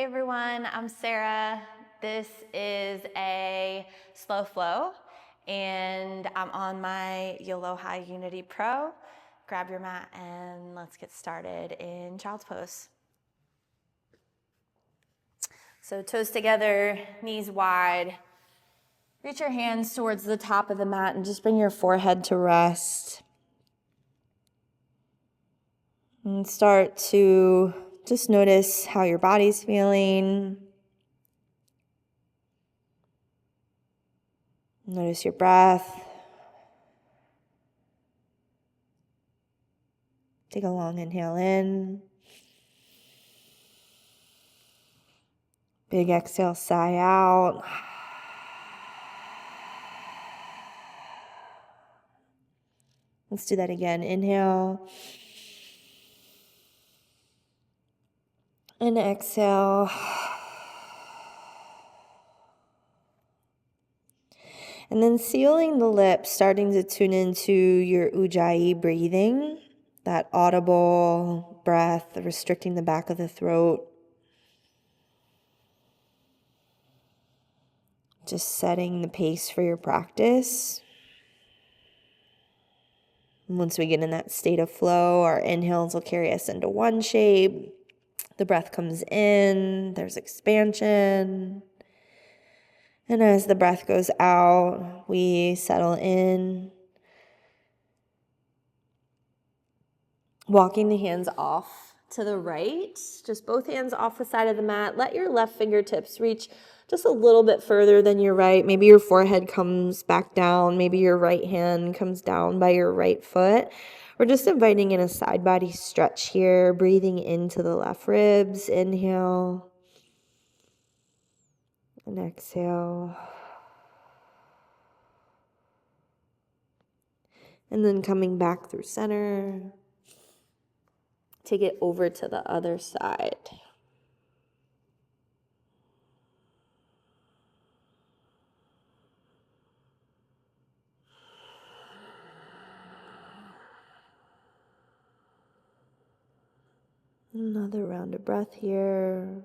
Hey everyone, I'm Sarah. This is a slow flow and I'm on my Aloha Unity Pro. Grab your mat and let's get started in child's pose. So toes together, knees wide. Reach your hands towards the top of the mat and just bring your forehead to rest. And start to just notice how your body's feeling. Notice your breath. Take a long inhale in. Big exhale, sigh out. Let's do that again. Inhale. And exhale. And then sealing the lips, starting to tune into your ujjayi breathing, that audible breath, restricting the back of the throat. Just setting the pace for your practice. And once we get in that state of flow, our inhales will carry us into one shape. The breath comes in, there's expansion. And as the breath goes out, we settle in. Walking the hands off to the right, just both hands off the side of the mat. Let your left fingertips reach just a little bit further than your right. Maybe your forehead comes back down. Maybe your right hand comes down by your right foot. We're just inviting in a side body stretch here, breathing into the left ribs. Inhale and exhale. And then coming back through center. Take it over to the other side. Another round of breath here.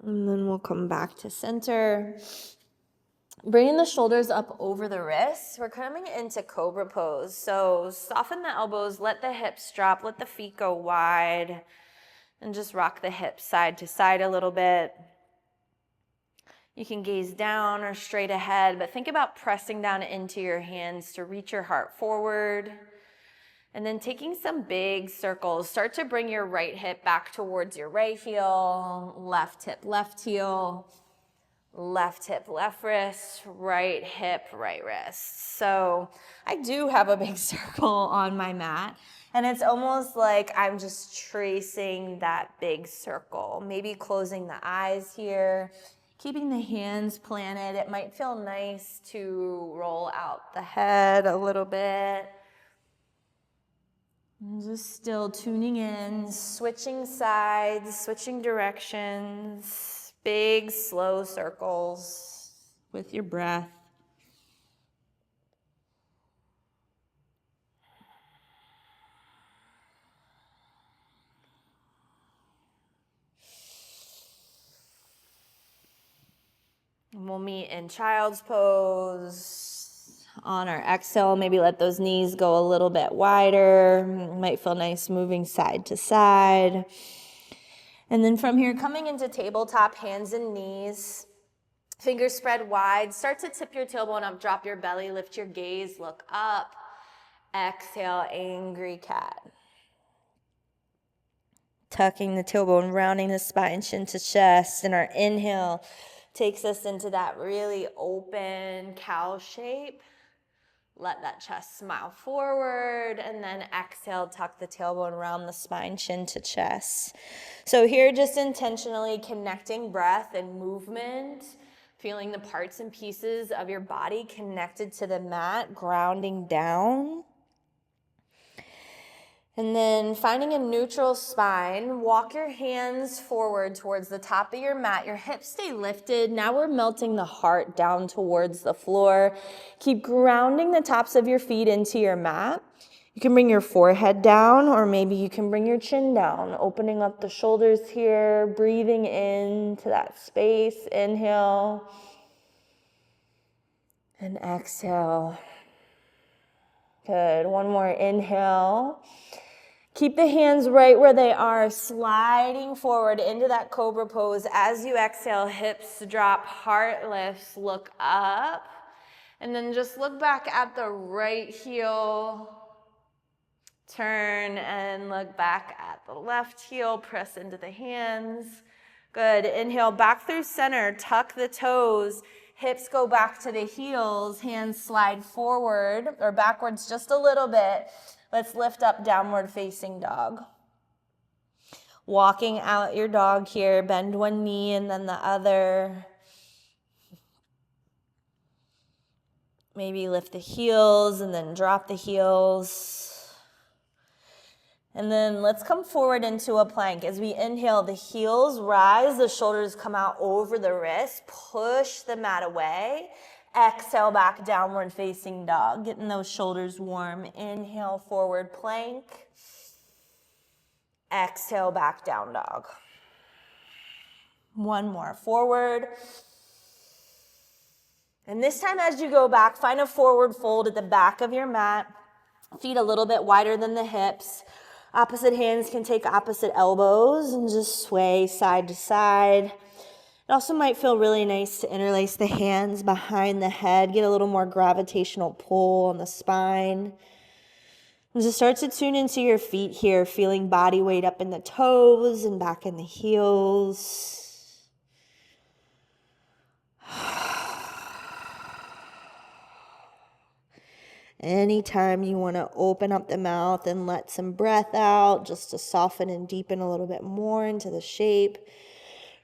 And then we'll come back to center. Bringing the shoulders up over the wrists. We're coming into cobra pose. So soften the elbows, let the hips drop, let the feet go wide, and just rock the hips side to side a little bit. You can gaze down or straight ahead, but think about pressing down into your hands to reach your heart forward. And then taking some big circles. Start to bring your right hip back towards your right heel, left hip, left heel, left hip, left wrist, right hip, right wrist. So I do have a big circle on my mat, and it's almost like I'm just tracing that big circle. Maybe closing the eyes here, keeping the hands planted. It might feel nice to roll out the head a little bit. And just still tuning in, switching sides, switching directions, big, slow circles with your breath. And we'll meet in child's pose. On our exhale, maybe let those knees go a little bit wider. Might feel nice moving side to side. And then from here, coming into tabletop, hands and knees. Fingers spread wide. Start to tip your tailbone up, drop your belly, lift your gaze, look up. Exhale, angry cat. Tucking the tailbone, rounding the spine, chin to chest. And our inhale takes us into that really open cow shape. Let that chest smile forward, and then exhale, tuck the tailbone around the spine, chin to chest. So here, just intentionally connecting breath and movement, feeling the parts and pieces of your body connected to the mat, grounding down. And then finding a neutral spine, walk your hands forward towards the top of your mat. Your hips stay lifted. Now we're melting the heart down towards the floor. Keep grounding the tops of your feet into your mat. You can bring your forehead down, or maybe you can bring your chin down, opening up the shoulders here, breathing into that space. Inhale and exhale. Good. One more. Inhale. Keep the hands right where they are, sliding forward into that cobra pose. As you exhale, hips drop, heart lifts, look up. And then just look back at the right heel. Turn and look back at the left heel. Press into the hands. Good. Inhale, back through center. Tuck the toes. Hips go back to the heels. Hands slide forward or backwards just a little bit. Let's lift up, downward facing dog. Walking out your dog here. Bend one knee and then the other. Maybe lift the heels and then drop the heels. And then let's come forward into a plank. As we inhale, the heels rise, the shoulders come out over the wrist. Push the mat away. Exhale, back, downward facing dog. Getting those shoulders warm. Inhale, forward plank. Exhale, back, down dog. One more, forward. And this time as you go back, find a forward fold at the back of your mat. Feet a little bit wider than the hips. Opposite hands can take opposite elbows and just sway side to side. It also might feel really nice to interlace the hands behind the head, get a little more gravitational pull on the spine. And just start to tune into your feet here, feeling body weight up in the toes and back in the heels. Anytime you want to open up the mouth and let some breath out, just to soften and deepen a little bit more into the shape,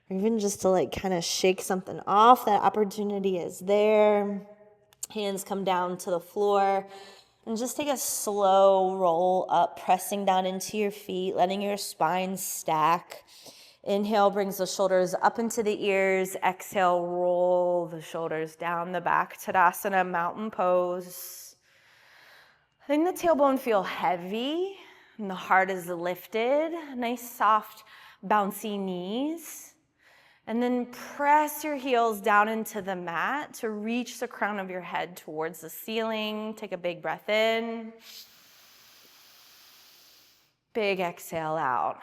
or even just to like kind of shake something off, that opportunity is there. Hands come down to the floor and just take a slow roll up, pressing down into your feet, letting your spine stack. Inhale brings the shoulders up into the ears. Exhale, roll the shoulders down the back. Tadasana, mountain pose. Letting the tailbone feel heavy and the heart is lifted. Nice, soft, bouncy knees. And then press your heels down into the mat to reach the crown of your head towards the ceiling. Take a big breath in. Big exhale out.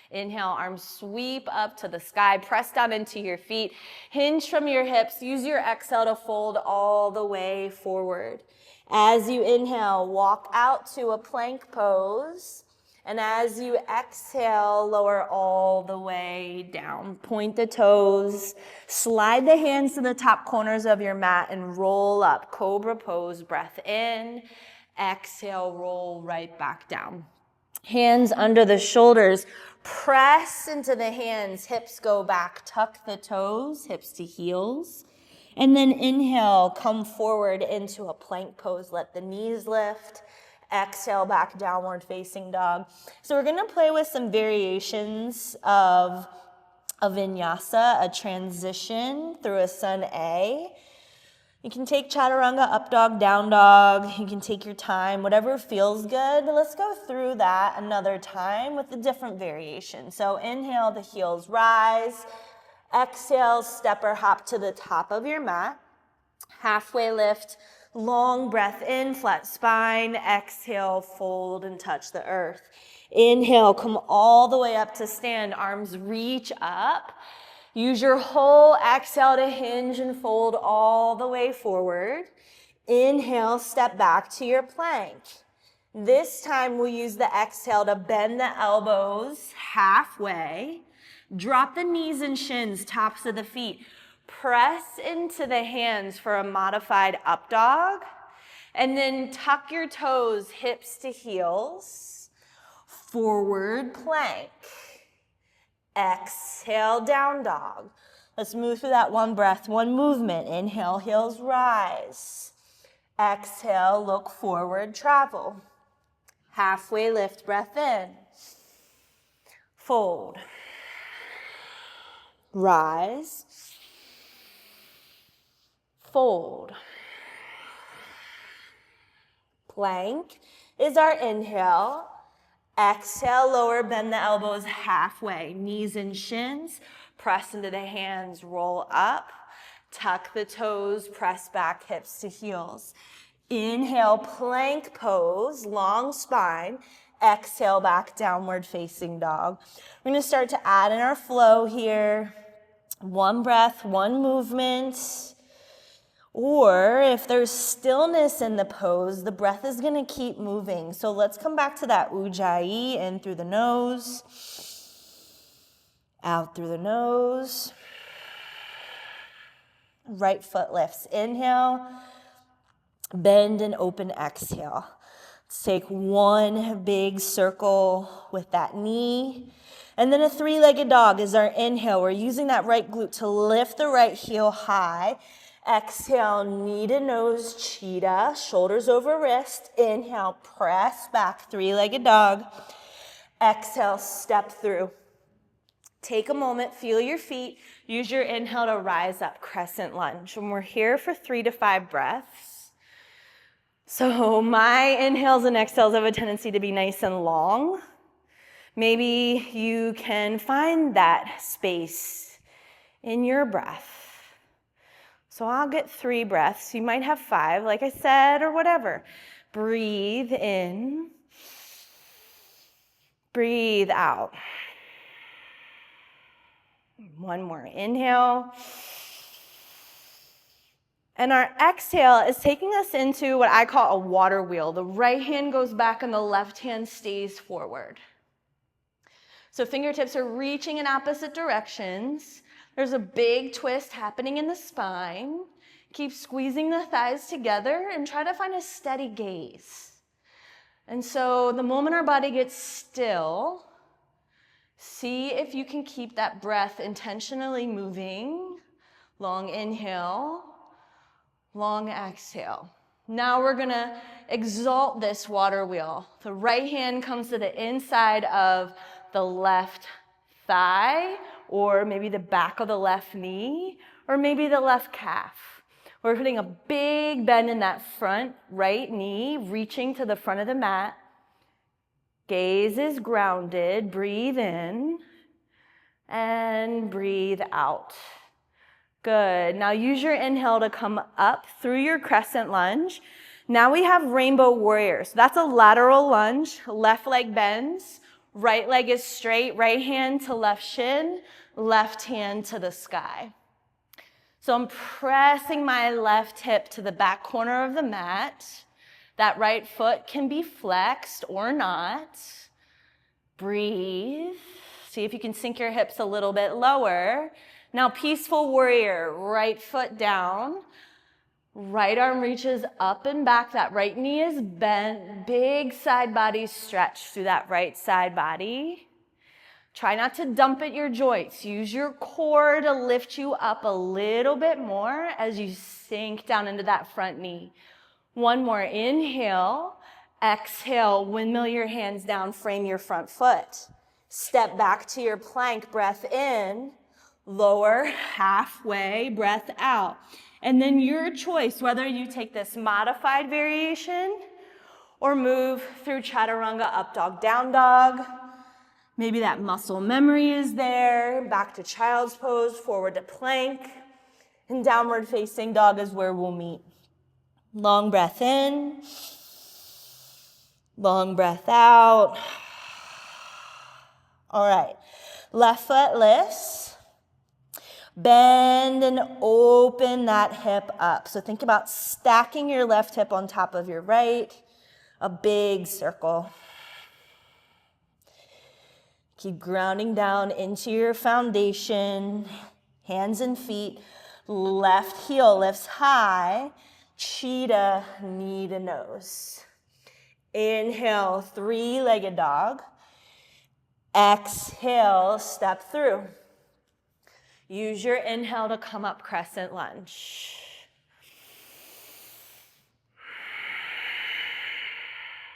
Inhale, arms sweep up to the sky. Press down into your feet. Hinge from your hips. Use your exhale to fold all the way forward. As you inhale, walk out to a plank pose. And as you exhale, lower all the way down. Point the toes. Slide the hands to the top corners of your mat and roll up. Cobra pose. Breath in. Exhale, roll right back down. Hands under the shoulders. Press into the hands, hips go back, tuck the toes, hips to heels. And then inhale, come forward into a plank pose, let the knees lift. Exhale, back, downward facing dog. So we're gonna play with some variations of a vinyasa, a transition through a sun A. You can take chaturanga, up dog, down dog. You can take your time, whatever feels good. Let's go through that another time with a different variation. So inhale, the heels rise. Exhale, step or hop to the top of your mat. Halfway lift, long breath in, flat spine. Exhale, fold and touch the earth. Inhale, come all the way up to stand. Arms reach up. Use your whole exhale to hinge and fold all the way forward. Inhale, step back to your plank. This time we'll use the exhale to bend the elbows halfway. Drop the knees and shins, tops of the feet. Press into the hands for a modified up dog. And then tuck your toes, hips to heels. Forward plank. Exhale, down dog. Let's move through that one breath, one movement. Inhale, heels rise. Exhale, look forward, travel. Halfway lift, breath in. Fold. Rise. Fold. Plank is our inhale. Exhale, lower, bend the elbows halfway. Knees and shins, press into the hands, roll up. Tuck the toes, press back, hips to heels. Inhale, plank pose, long spine. Exhale, back, downward facing dog. We're gonna start to add in our flow here. One breath, one movement. Or if there's stillness in the pose, the breath is gonna keep moving. So let's come back to that ujjayi, in through the nose, out through the nose. Right foot lifts, inhale, bend and open, exhale. Let's take one big circle with that knee. And then a three-legged dog is our inhale. We're using that right glute to lift the right heel high. Exhale, knee to nose, cheetah, shoulders over wrist. Inhale, press back, three-legged dog. Exhale, step through. Take a moment, feel your feet. Use your inhale to rise up, crescent lunge. And we're here for 3 to 5 breaths. So my inhales and exhales have a tendency to be nice and long. Maybe you can find that space in your breath. So I'll get 3 breaths. You might have 5, like I said, or whatever. Breathe in. Breathe out. One more inhale. And our exhale is taking us into what I call a water wheel. The right hand goes back and the left hand stays forward. So fingertips are reaching in opposite directions. There's a big twist happening in the spine. Keep squeezing the thighs together and try to find a steady gaze. And so the moment our body gets still, see if you can keep that breath intentionally moving. Long inhale, long exhale. Now we're gonna exalt this water wheel. The right hand comes to the inside of the left thigh, or maybe the back of the left knee, or maybe the left calf. We're putting a big bend in that front right knee, reaching to the front of the mat. Gaze is grounded. Breathe in and breathe out. Good. Now use your inhale to come up through your crescent lunge. Now we have rainbow warrior. So that's a lateral lunge. Left leg bends. Right leg is straight. Right hand to left shin. Left hand to the sky. So I'm pressing my left hip to the back corner of the mat. That right foot can be flexed or not. Breathe. See if you can sink your hips a little bit lower. Now, peaceful warrior, right foot down. Right arm reaches up and back. That right knee is bent. Big side body stretch through that right side body. Try not to dump at your joints. Use your core to lift you up a little bit more as you sink down into that front knee. One more inhale. Exhale, windmill your hands down, frame your front foot. Step back to your plank, breath in. Lower, halfway, breath out. And then your choice, whether you take this modified variation or move through chaturanga, up dog, down dog. Maybe that muscle memory is there. Back to child's pose, forward to plank. And downward facing dog is where we'll meet. Long breath in. Long breath out. All right. Left foot lifts. Bend and open that hip up. So think about stacking your left hip on top of your right. A big circle. Keep grounding down into your foundation. Hands and feet. Left heel lifts high. Cheetah, knee to nose. Inhale, three-legged dog. Exhale, step through. Use your inhale to come up, crescent lunge.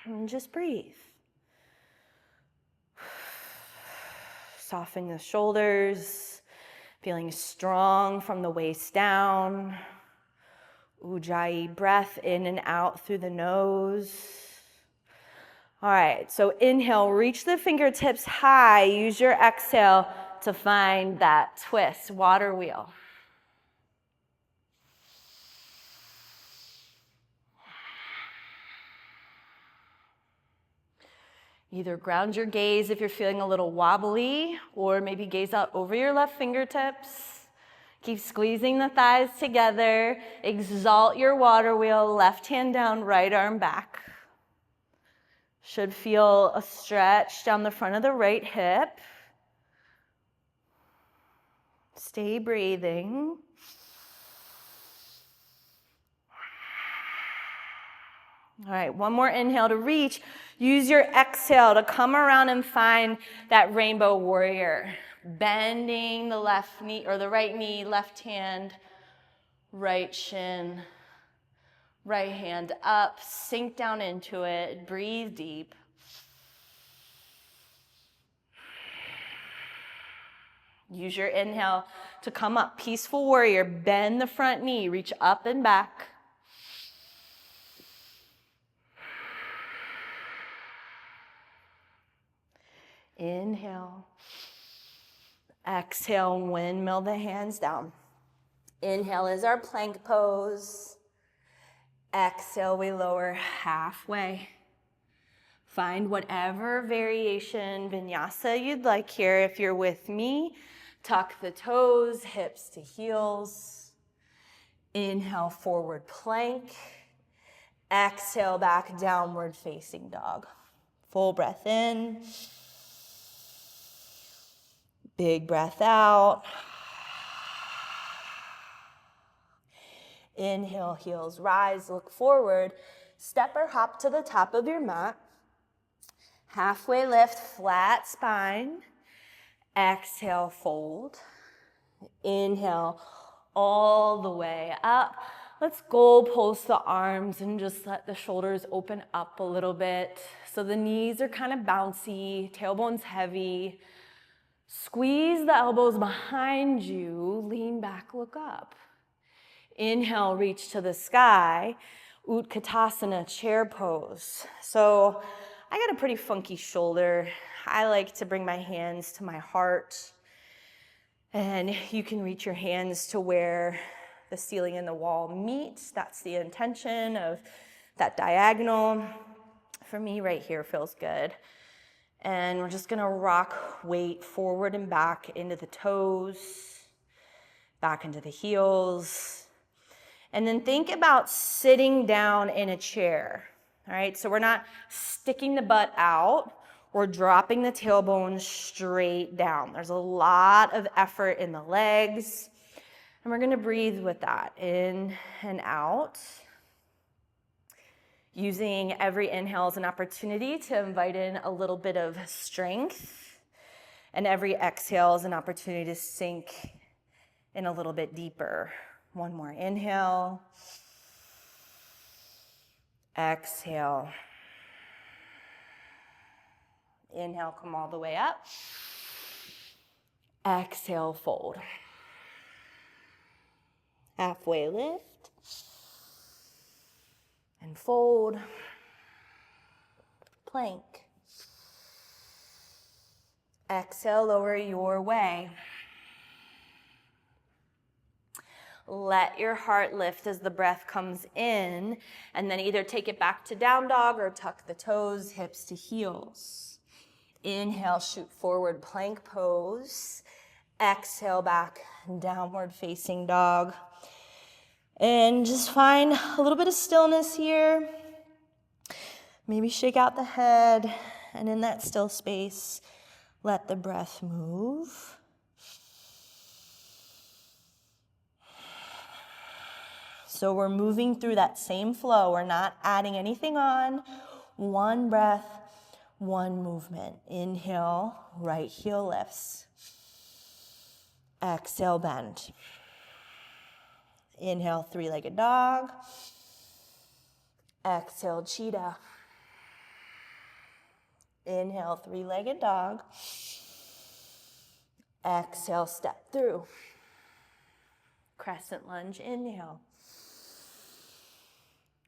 And just breathe. Soften the shoulders, feeling strong from the waist down. Ujjayi, breath in and out through the nose. All right, so inhale, reach the fingertips high. Use your exhale to find that twist, water wheel. Either ground your gaze if you're feeling a little wobbly, or maybe gaze out over your left fingertips. Keep squeezing the thighs together. Exalt your water wheel, left hand down, right arm back. Should feel a stretch down the front of the right hip. Stay breathing. All right, one more inhale to reach. Use your exhale to come around and find that rainbow warrior. Bending the left knee or the right knee, left hand, right shin, right hand up. Sink down into it. Breathe deep. Use your inhale to come up. Peaceful warrior. Bend the front knee. Reach up and back. Inhale. Exhale, windmill the hands down. Inhale is our plank pose. Exhale, we lower halfway. Find whatever variation vinyasa you'd like here. If you're with me, tuck the toes, hips to heels. Inhale, forward plank. Exhale, back downward facing dog. Full breath in. Big breath out. Inhale, heels rise, look forward. Step or hop to the top of your mat. Halfway lift, flat spine. Exhale, fold. Inhale, all the way up. Let's goal post the arms and just let the shoulders open up a little bit. So the knees are kind of bouncy, tailbone's heavy. Squeeze the elbows behind you, lean back, look up. Inhale, reach to the sky, Utkatasana, chair pose. So I got a pretty funky shoulder. I like to bring my hands to my heart, and you can reach your hands to where the ceiling and the wall meet. That's the intention of that diagonal. For me, right here feels good. And we're just gonna rock weight forward and back into the toes, back into the heels. And then think about sitting down in a chair, all right? So we're not sticking the butt out, we're dropping the tailbone straight down. There's a lot of effort in the legs, and we're gonna breathe with that, in and out. Using every inhale as an opportunity to invite in a little bit of strength, and every exhale is an opportunity to sink in a little bit deeper. One more inhale. Exhale. Inhale, come all the way up. Exhale, fold. Halfway lift. And fold. Plank. Exhale, lower your way. Let your heart lift as the breath comes in, and then either take it back to down dog or tuck the toes, hips to heels. Inhale, shoot forward, plank pose. Exhale, back, downward facing dog. And just find a little bit of stillness here. Maybe shake out the head, and in that still space, let the breath move. So we're moving through that same flow. We're not adding anything on. One breath, one movement. Inhale, right heel lifts. Exhale, bend. Inhale, three-legged dog. Exhale, cheetah. Inhale, three-legged dog. Exhale, step through. Crescent lunge, inhale.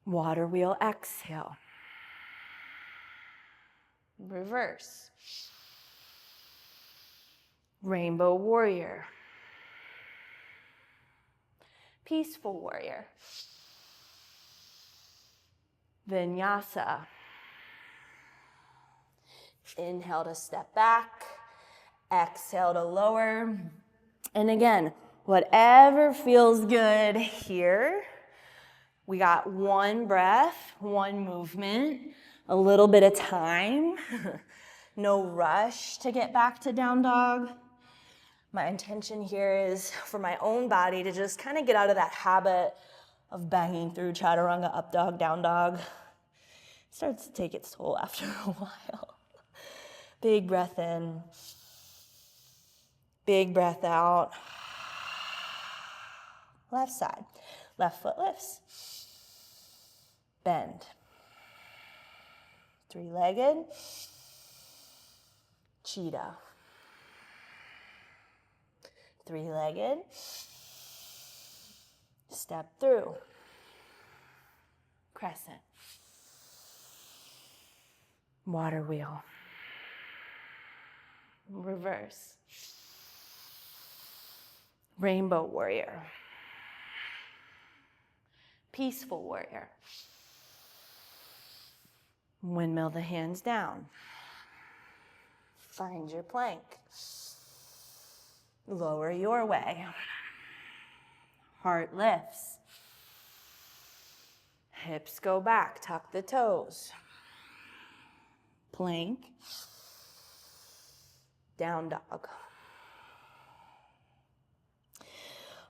Water wheel, exhale. Reverse. Rainbow warrior. Peaceful warrior. Vinyasa. Inhale to step back. Exhale to lower. And again, whatever feels good here. We got one breath, one movement, a little bit of time. No rush to get back to down dog. My intention here is for my own body to just kind of get out of that habit of banging through chaturanga, up dog, down dog. It starts to take its toll after a while. Big breath in. Big breath out. Left side. Left foot lifts. Bend. Three-legged. Cheetah. Three-legged. Step through. Crescent. Water wheel. Reverse. Rainbow warrior. Peaceful warrior. Windmill the hands down. Find your plank. Lower your way. Heart lifts. Hips go back, tuck the toes. Plank. Down dog.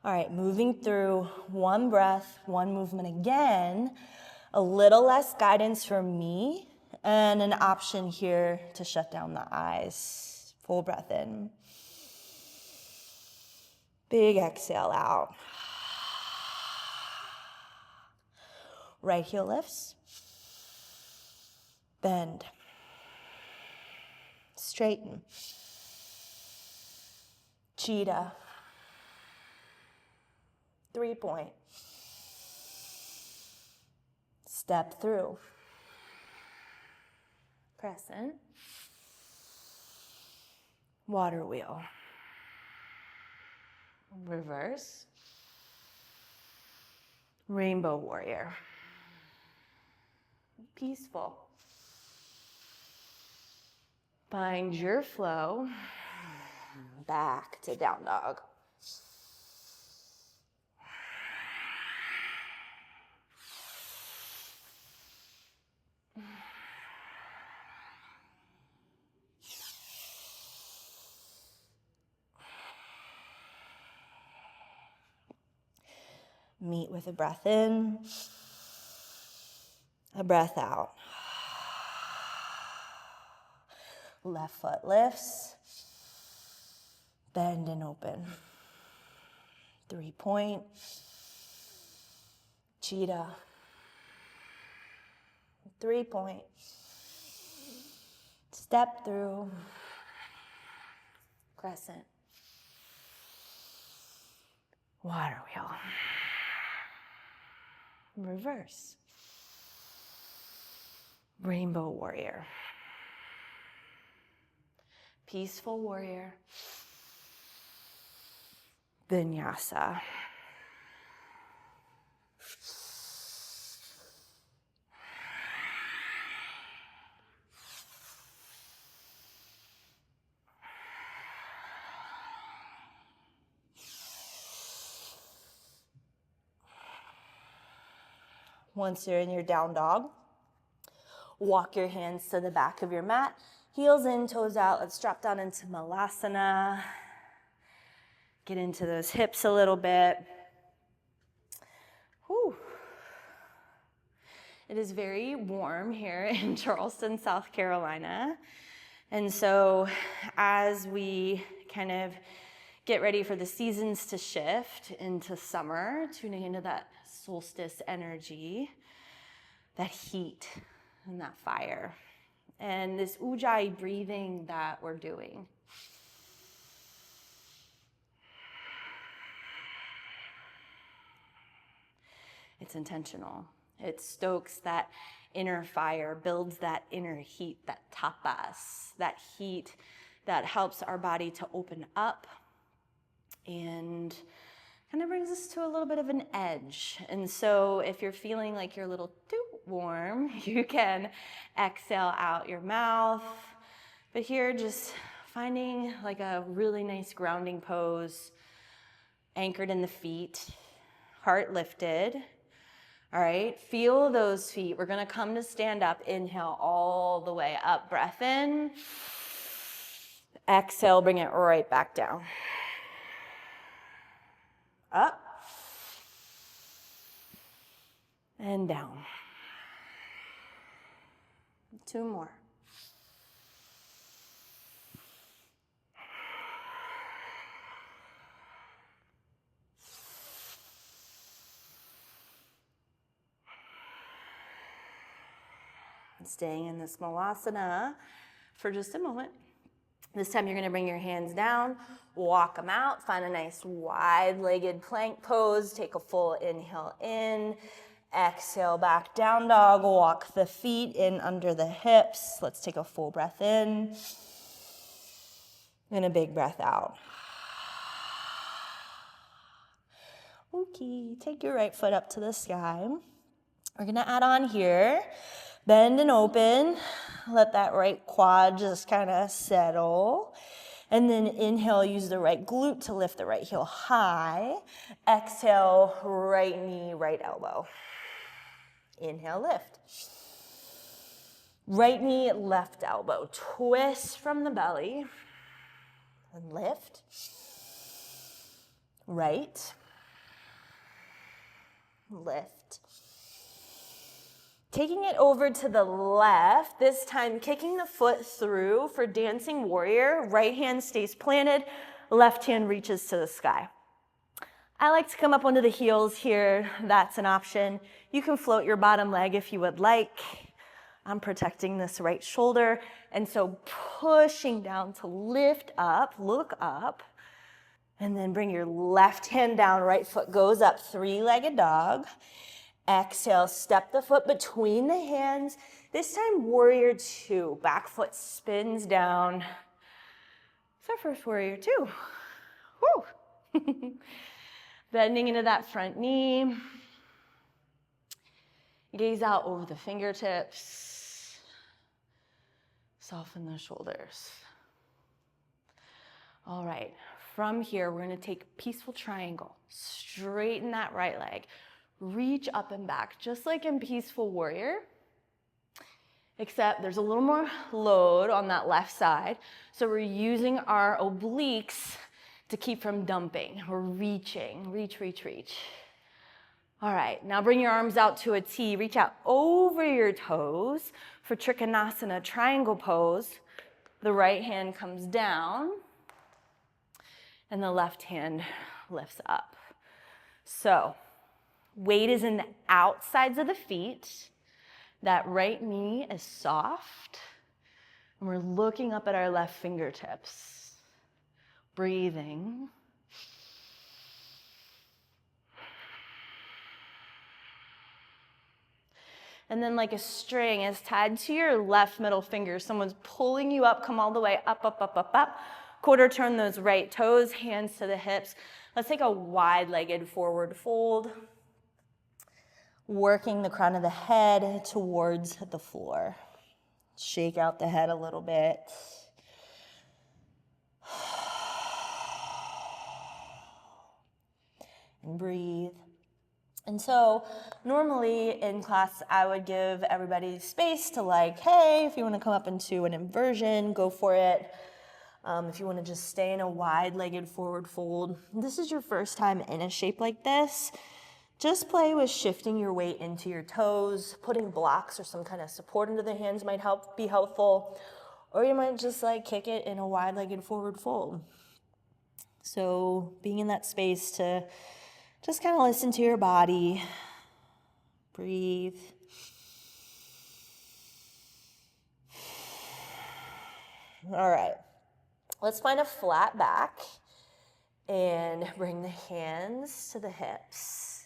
All right, moving through one breath, one movement again. A little less guidance from me, and an option here to shut down the eyes. Full breath in. Big exhale out. Right heel lifts. Bend. Straighten. Cheetah. 3-point. Step through. Crescent. Water wheel. Reverse. Rainbow warrior. Peaceful. Find your flow. Back to down dog. Meet with a breath in, a breath out. Left foot lifts, bend and open. 3-point, cheetah. 3-point, step through, crescent. Water wheel. Reverse. Rainbow warrior. Peaceful warrior. Vinyasa. Once you're in your down dog, walk your hands to the back of your mat. Heels in, toes out. Let's drop down into Malasana. Get into those hips a little bit. Whew. It is very warm here in Charleston, South Carolina. And so as we kind of get ready for the seasons to shift into summer, tuning into that solstice energy, that heat and that fire, and this ujjayi breathing that we're doing. It's intentional. It stokes that inner fire, builds that inner heat, that tapas, that heat that helps our body to open up and kind of brings us to a little bit of an edge. And so if you're feeling like you're a little too warm, you can exhale out your mouth. But here, just finding like a really nice grounding pose, anchored in the feet, heart lifted. All right, feel those feet. We're gonna come to stand up. Inhale all the way up, breath in. Exhale, bring it right back down. Up and down. 2 more. Staying in this malasana for just a moment. This time you're gonna bring your hands down, walk them out, find a nice wide-legged plank pose, take a full inhale in, exhale back down dog, walk the feet in under the hips. Let's take a full breath in, and a big breath out. Okay, take your right foot up to the sky. We're gonna add on here, bend and open, let that right quad just kind of settle. And then inhale, use the right glute to lift the right heel high. Exhale, right knee, right elbow. Inhale, lift. Right knee, left elbow. Twist from the belly and lift. Right, lift. Taking it over to the left, this time kicking the foot through for dancing warrior. Right hand stays planted, left hand reaches to the sky. I like to come up onto the heels here. That's an option. You can float your bottom leg if you would like. I'm protecting this right shoulder. And so pushing down to lift up, look up, and then bring your left hand down, right foot goes up, 3-legged dog. Exhale, step the foot between the hands. This time, warrior 2. Back foot spins down. It's our first warrior 2. Woo! Bending into that front knee. Gaze out over the fingertips. Soften the shoulders. All right, from here, we're gonna take peaceful triangle. Straighten that right leg. Reach up and back, just like in Peaceful Warrior, except there's a little more load on that left side. So we're using our obliques to keep from dumping. We're reaching, reach, reach, reach. All right, now bring your arms out to a T. Reach out over your toes for Trikonasana, triangle pose. The right hand comes down and the left hand lifts up. So, weight is in the outsides of the feet. That right knee is soft. And we're looking up at our left fingertips. Breathing. And then like a string is tied to your left middle finger. Someone's pulling you up, come all the way up, up, up, up, up. Quarter turn those right toes, hands to the hips. Let's take a wide-legged forward fold. Working the crown of the head towards the floor. Shake out the head a little bit. And breathe. And so normally in class, I would give everybody space to like, hey, if you want to come up into an inversion, go for it. If you want to just stay in a wide-legged forward fold. This is your first time in a shape like this. Just play with shifting your weight into your toes. Putting blocks or some kind of support into the hands might be helpful. Or you might just like kick it in a wide-legged forward fold. So being in that space to just kind of listen to your body. Breathe. All right. Let's find a flat back and bring the hands to the hips.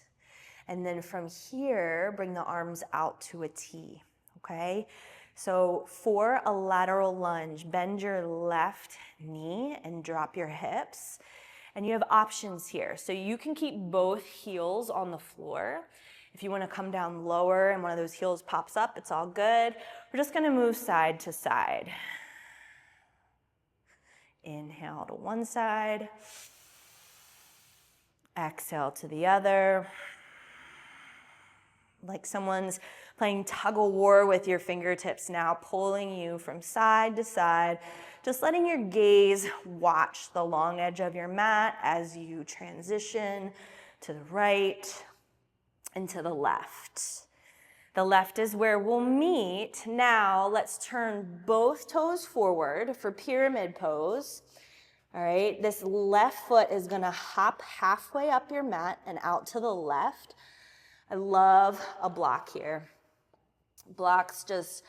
And then from here, bring the arms out to a T, okay? So for a lateral lunge, bend your left knee and drop your hips. And you have options here. So you can keep both heels on the floor. If you want to come down lower and one of those heels pops up, it's all good. We're just going to move side to side. Inhale to one side. Exhale to the other. Like someone's playing tug of war with your fingertips now, pulling you from side to side, just letting your gaze watch the long edge of your mat as you transition to the right and to the left. The left is where we'll meet. Now let's turn both toes forward for pyramid pose. All right, this left foot is gonna hop halfway up your mat and out to the left. I love a block here. Blocks just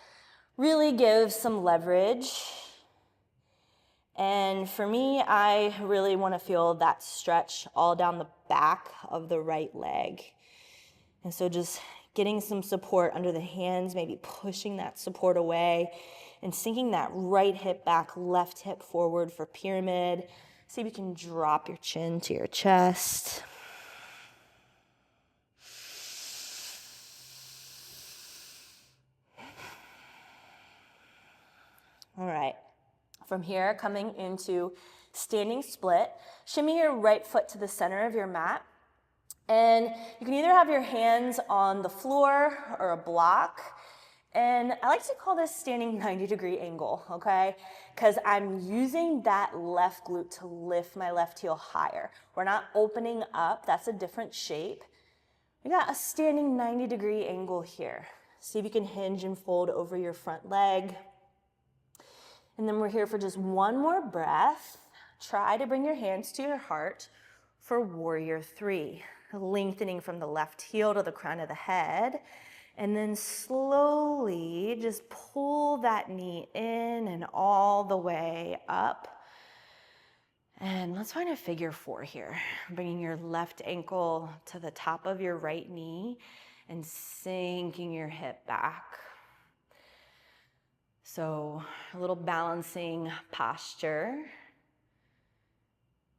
really give some leverage. And for me, I really want to feel that stretch all down the back of the right leg. And so just getting some support under the hands, maybe pushing that support away and sinking that right hip back, left hip forward for pyramid. See if you can drop your chin to your chest. All right, from here, coming into standing split, shimmy your right foot to the center of your mat. And you can either have your hands on the floor or a block. And I like to call this standing 90-degree angle, okay? Because I'm using that left glute to lift my left heel higher. We're not opening up, that's a different shape. We got a standing 90-degree angle here. See if you can hinge and fold over your front leg. And then we're here for just one more breath. Try to bring your hands to your heart for warrior three. Lengthening from the left heel to the crown of the head. And then slowly just pull that knee in and all the way up. And let's find a figure four here. Bringing your left ankle to the top of your right knee and sinking your hip back. So a little balancing posture.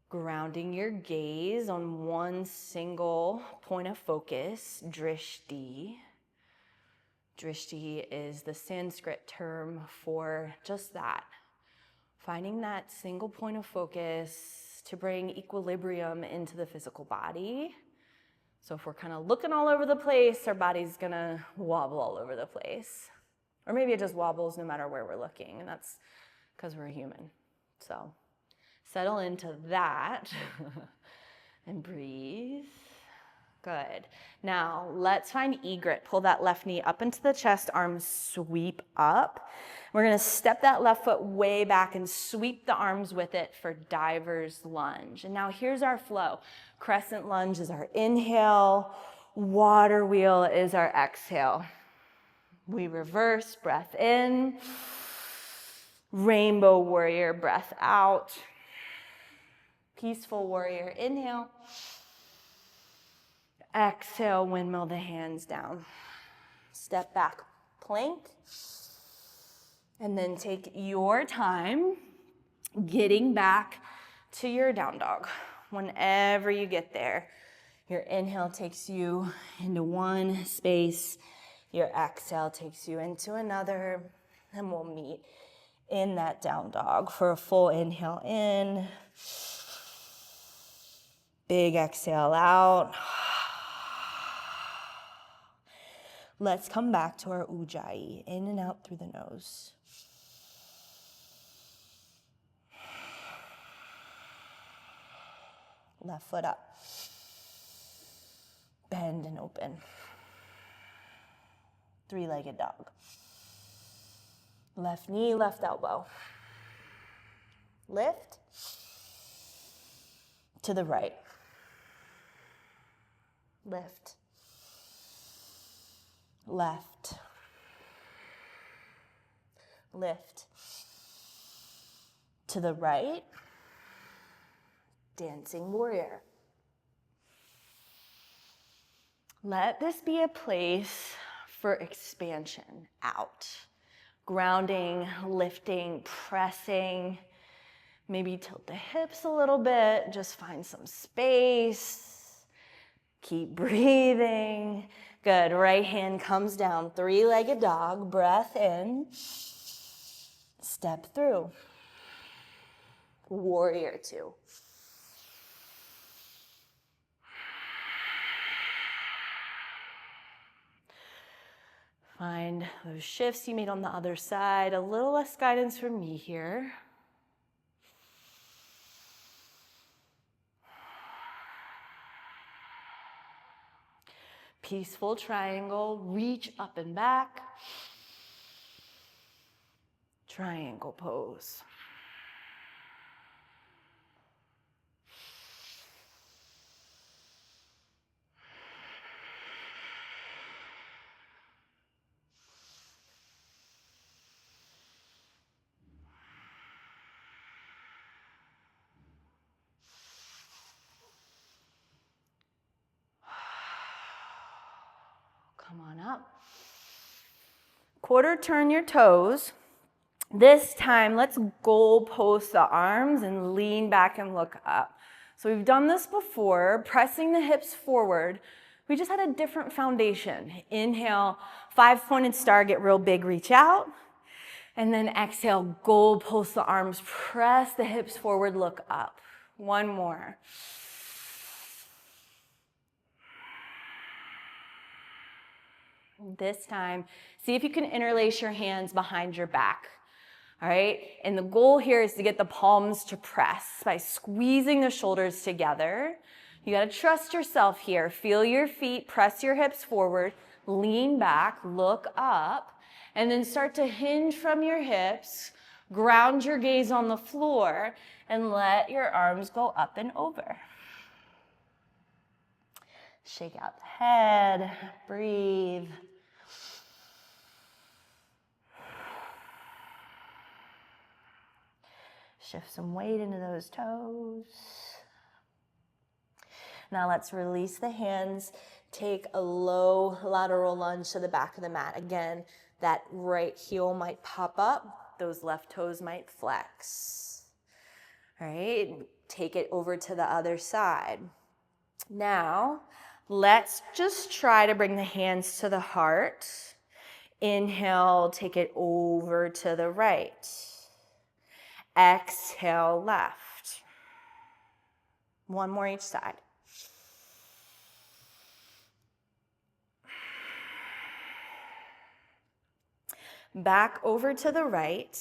Grounding your gaze on one single point of focus, drishti. Drishti is the Sanskrit term for just that. Finding that single point of focus to bring equilibrium into the physical body. So if we're kind of looking all over the place, our body's gonna wobble all over the place. Or maybe it just wobbles no matter where we're looking, and that's because we're human. So settle into that and breathe. Good. Now let's find egret. Pull that left knee up into the chest, arms sweep up. We're gonna step that left foot way back and sweep the arms with it for diver's lunge. And now here's our flow. Crescent lunge is our inhale. Water wheel is our exhale. We reverse, breath in. Rainbow warrior, breath out. Peaceful warrior, inhale. Exhale, windmill the hands down. Step back, plank. And then take your time getting back to your down dog. Whenever you get there, your inhale takes you into one space. Your exhale takes you into another. And we'll meet in that down dog for a full inhale in. Big exhale out. Let's come back to our ujjayi, in and out through the nose. Left foot up. Bend and open. Three-legged dog. Left knee, left elbow. Lift. To the right. Lift. Left. Lift. To the right. Dancing warrior. Let this be a place for expansion out. Grounding, lifting, pressing. Maybe tilt the hips a little bit, just find some space. Keep breathing. Good, right hand comes down, three-legged dog, breath in. Step through. Warrior two. Find those shifts you made on the other side. A little less guidance from me here. Peaceful triangle, reach up and back. Triangle pose. Come on up. Quarter turn your toes. This time, let's goal post the arms and lean back and look up. So we've done this before, pressing the hips forward. We just had a different foundation. Inhale, 5-pointed star, get real big, reach out. And then exhale, goal post the arms, press the hips forward, look up. One more. This time, see if you can interlace your hands behind your back. All right, and the goal here is to get the palms to press by squeezing the shoulders together. You gotta trust yourself here. Feel your feet, press your hips forward, lean back, look up, and then start to hinge from your hips, ground your gaze on the floor, and let your arms go up and over. Shake out the head, breathe. Shift some weight into those toes. Now let's release the hands. Take a low lateral lunge to the back of the mat. Again, that right heel might pop up. Those left toes might flex. All right, take it over to the other side. Now, let's just try to bring the hands to the heart. Inhale, take it over to the right. Exhale, left. One more each side. Back over to the right,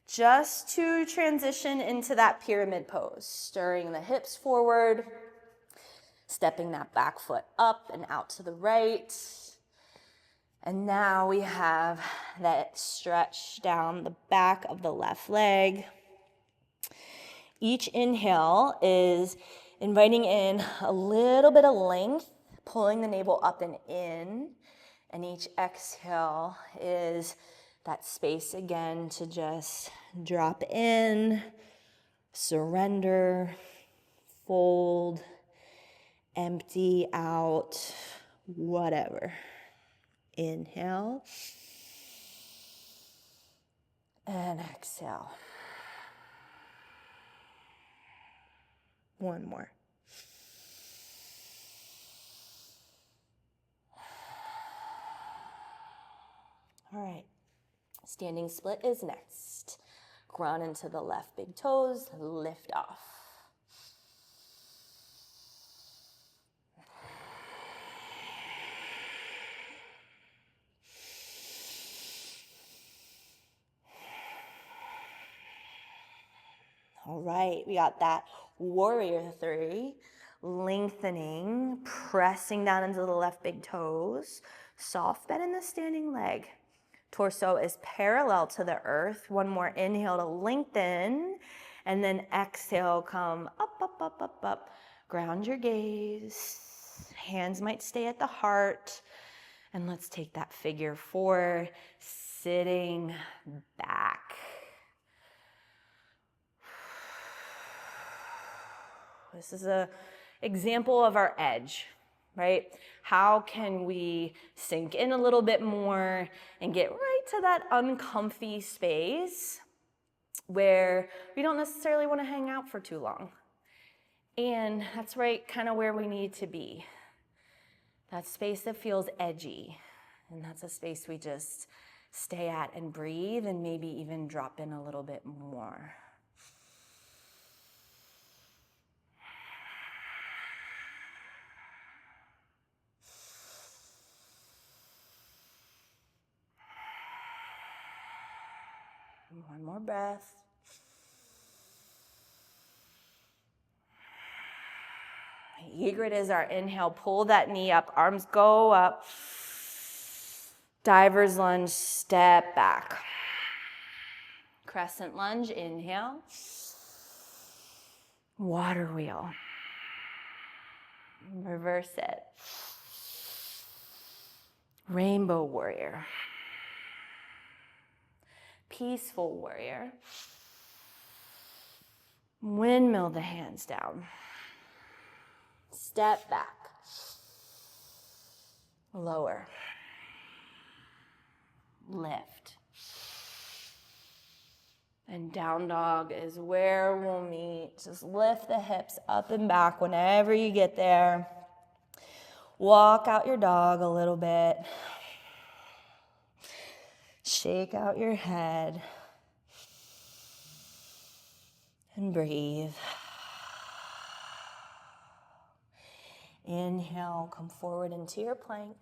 just to transition into that pyramid pose. Stirring the hips forward, stepping that back foot up and out to the right. And now we have that stretch down the back of the left leg. Each inhale is inviting in a little bit of length, pulling the navel up and in. And each exhale is that space again to just drop in, surrender, fold, empty out, whatever. Inhale and exhale. One more. All right, standing split is next. Ground into the left big toes, lift off. All right, we got that warrior three, lengthening, pressing down into the left big toes, soft bend in the standing leg. Torso is parallel to the earth. One more inhale to lengthen, and then exhale, come up, up, up, up, up. Ground your gaze. Hands might stay at the heart. And let's take that figure four, sitting back. This is an example of our edge. right? How can we sink in a little bit more and get right to that uncomfy space where we don't necessarily want to hang out for too long? And that's right, kind of where we need to be. That space that feels edgy. And that's a space we just stay at and breathe and maybe even drop in a little bit more. One more breath. Egret is our inhale. Pull that knee up. Arms go up. Diver's lunge. Step back. Crescent lunge. Inhale. Water wheel. Reverse it. Rainbow warrior. Peaceful warrior. Windmill the hands down. Step back. Lower. Lift. And down dog is where we'll meet. Just lift the hips up and back whenever you get there. Walk out your dog a little bit. Shake out your head. And breathe. Inhale, come forward into your plank.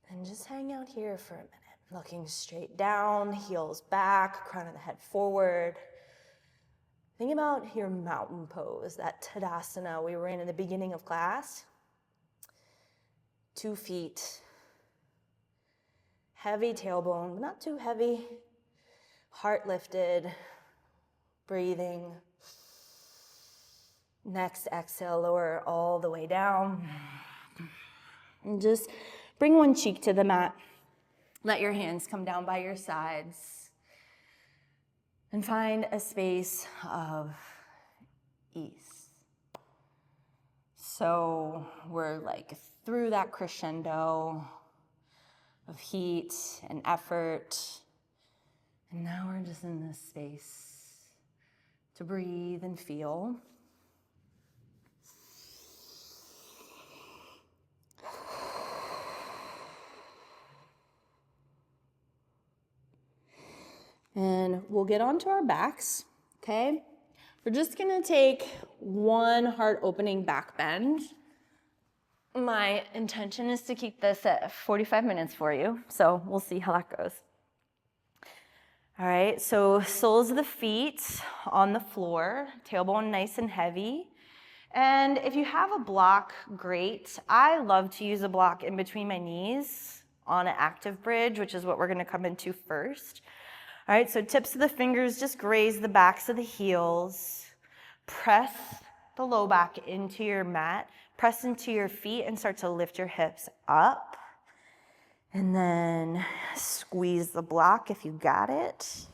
And just hang out here for a minute. Looking straight down, heels back, crown of the head forward. Think about your mountain pose, that Tadasana we were in the beginning of class. 2 feet. Heavy tailbone, but not too heavy. Heart lifted. Breathing. Next exhale, lower all the way down. And just bring one cheek to the mat. Let your hands come down by your sides. And find a space of ease. So we're like through that crescendo of heat and effort. And now we're just in this space to breathe and feel. And we'll get onto our backs, okay? We're just gonna take one heart opening back bend. My intention is to keep this at 45 minutes for you, so we'll see how that goes. All right, so soles of the feet on the floor, tailbone nice and heavy. And if you have a block, great. I love to use a block in between my knees on an active bridge, which is what we're gonna come into first. All right, so tips of the fingers just graze the backs of the heels. Press the low back into your mat. Press into your feet and start to lift your hips up. And then squeeze the block if you got it.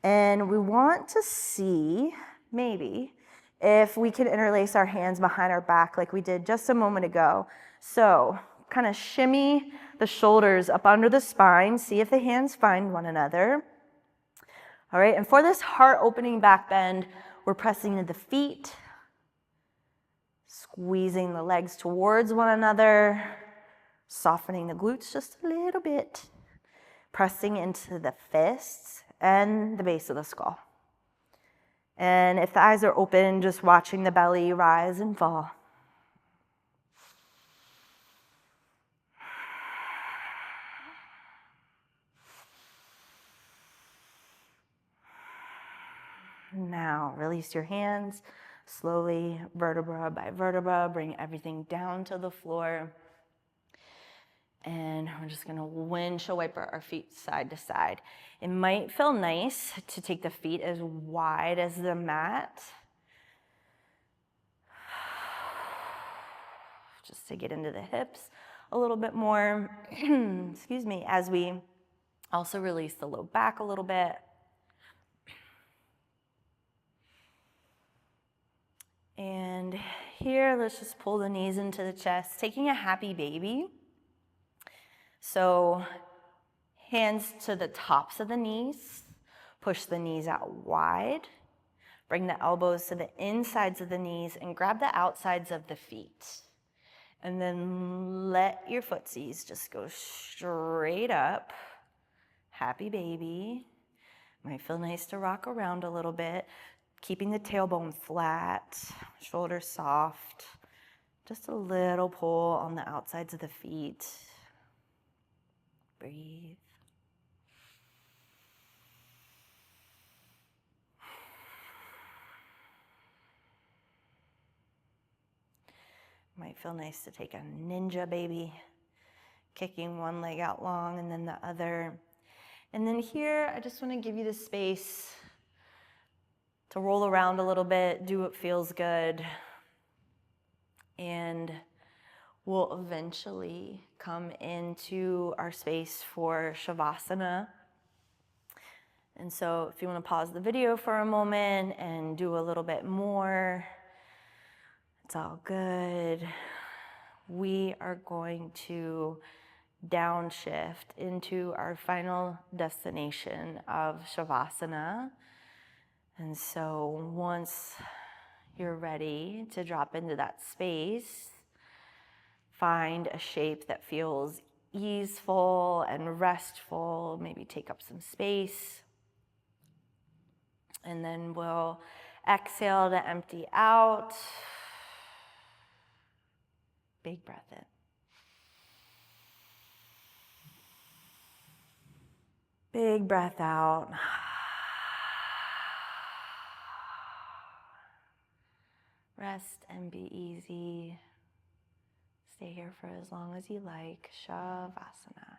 And we want to see, maybe, if we can interlace our hands behind our back like we did just a moment ago. So kind of shimmy the shoulders up under the spine. See if the hands find one another. All right, and for this heart opening back bend, we're pressing into the feet, squeezing the legs towards one another, softening the glutes just a little bit, pressing into the fists and the base of the skull. And if the eyes are open, just watching the belly rise and fall. Now, release your hands slowly, vertebra by vertebra. Bring everything down to the floor. And we're just gonna windshield wiper our feet side to side. It might feel nice to take the feet as wide as the mat. Just to get into the hips a little bit more. Excuse me, as we also release the low back a little bit. And here, let's just pull the knees into the chest, taking a happy baby. So hands to the tops of the knees, push the knees out wide, bring the elbows to the insides of the knees and grab the outsides of the feet. And then let your footsies just go straight up. Happy baby. Might feel nice to rock around a little bit, keeping the tailbone flat, shoulders soft. Just a little pull on the outsides of the feet. Breathe. Might feel nice to take a ninja baby, kicking one leg out long and then the other. And then here, I just want to give you the space to roll around a little bit, do what feels good. And we'll eventually come into our space for Shavasana. And so if you want to pause the video for a moment and do a little bit more, it's all good. We are going to downshift into our final destination of Shavasana. And so once you're ready to drop into that space, find a shape that feels easeful and restful, maybe take up some space. And then we'll exhale to empty out. Big breath in. Big breath out. Rest and be easy. Stay here for as long as you like. Shavasana.